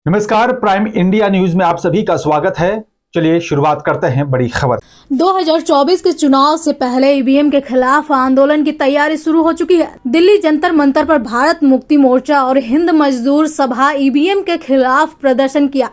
नमस्कार, prime India news में आप सभी का स्वागत है। चलिए शुरुआत करते हैं बड़ी खबर। 2024 के चुनाव से पहले ईवीएम के खिलाफ आंदोलन की तैयारी शुरू हो चुकी है। दिल्ली जंतर मंतर पर भारत मुक्ति मोर्चा और हिंद मजदूर सभा ईवीएम के खिलाफ प्रदर्शन किया।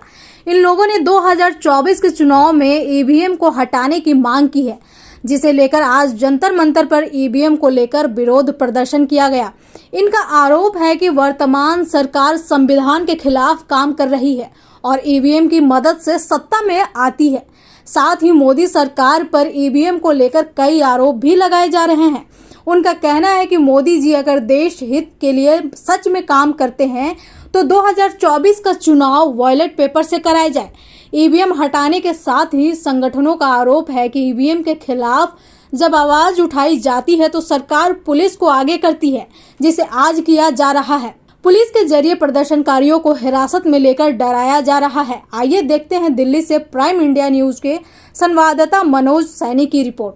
इन लोगों ने 2024 के चुनाव में ईवीएम को हटाने की मांग की है, जिसे लेकर आज जंतर मंतर पर ईवीएम को लेकर विरोध प्रदर्शन किया गया। इनका आरोप है कि वर्तमान सरकार संविधान के खिलाफ काम कर रही है और ईवीएम की मदद से सत्ता में आती है। साथ ही मोदी सरकार पर ईवीएम को लेकर कई आरोप भी लगाए जा रहे हैं। उनका कहना है कि मोदी जी अगर देश हित के लिए सच में काम करते हैं तो 2024 का चुनाव बैलेट पेपर से कराया जाए। ईवीएम हटाने के साथ ही संगठनों का आरोप है कि ईवीएम के खिलाफ जब आवाज उठाई जाती है तो सरकार पुलिस को आगे करती है, जिसे आज किया जा रहा है। पुलिस के जरिए प्रदर्शनकारियों को हिरासत में लेकर डराया जा रहा है। आइए देखते हैं दिल्ली से प्राइम इंडिया न्यूज के संवाददाता मनोज सैनी की रिपोर्ट।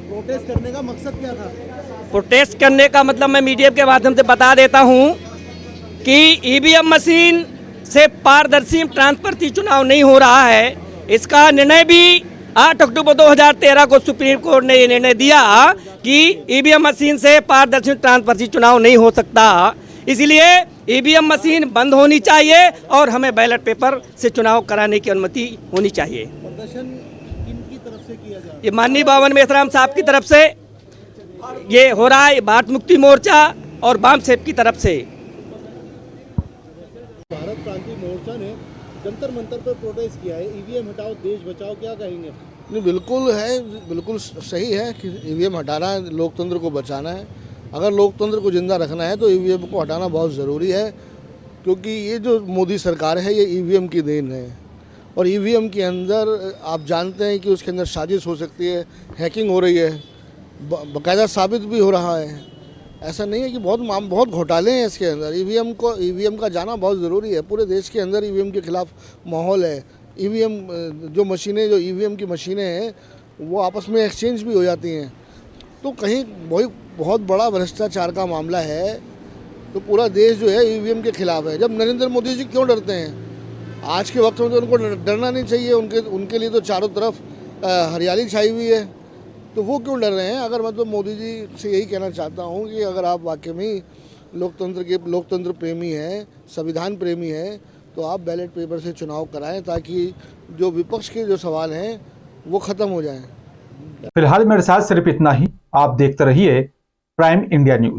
प्रोटेस्ट करने का मकसद क्या था? प्रोटेस्ट करने का मतलब मैं मीडिया के माध्यम से बता देता हूं कि ईवीएम मशीन से पारदर्शी ट्रांसपेरेंसी चुनाव नहीं हो रहा है। इसका निर्णय भी 8 अक्टूबर 2013 को सुप्रीम कोर्ट ने ये निर्णय दिया कि ईवीएम मशीन से पारदर्शी ट्रांसपेरेंसी चुनाव नहीं हो सकता। इसलिए ईवीएम मशीन बंद होनी चाहिए और हमें बैलेट पेपर से चुनाव कराने की अनुमति होनी चाहिए। प्रदर्शन किनकी तरफ से किया जा रहा है? ये माननीय बावन मेहतराम साहब की तरफ से ये हो रहा है, भारत मुक्ति मोर्चा और बाम सेब की तरफ से। भारत क्रांति मोर्चा ने जंतर मंतर पर प्रोटेस्ट किया है। ईवीएम हटाओ देश बचाओ, क्या कहेंगे? नहीं, बिल्कुल है, बिल्कुल सही है कि ईवीएम हटाना है, लोकतंत्र को बचाना है। अगर लोकतंत्र को जिंदा रखना है तो ईवीएम को हटाना बहुत ज़रूरी है, क्योंकि ये जो मोदी सरकार है ये ईवीएम की देन है। और ईवीएम के अंदर आप जानते हैं कि उसके अंदर साजिश हो सकती है, हैकिंग हो रही है, बाकायदा साबित भी हो रहा है। ऐसा नहीं है कि बहुत घोटाले हैं इसके अंदर। ईवीएम का जाना बहुत ज़रूरी है। पूरे देश के अंदर ईवीएम के खिलाफ माहौल है। ईवीएम जो ईवीएम की मशीनें हैं वो आपस में एक्सचेंज भी हो जाती हैं, तो कहीं बहुत बड़ा भ्रष्टाचार का मामला है। तो पूरा देश जो है ईवीएम के खिलाफ है। जब नरेंद्र मोदी जी क्यों डरते हैं? आज के वक्त में तो उनको डरना नहीं चाहिए। उनके लिए तो चारों तरफ हरियाली छाई हुई है, तो वो क्यों डर रहे हैं? अगर मैं तो मोदी जी से यही कहना चाहता हूँ कि अगर आप वाकई में लोकतंत्र प्रेमी हैं, संविधान प्रेमी हैं, तो आप बैलेट पेपर से चुनाव कराएं, ताकि जो विपक्ष के जो सवाल हैं वो ख़त्म हो जाएं। फिलहाल मेरे साथ सिर्फ इतना ही। आप देखते रहिए प्राइम इंडिया न्यूज।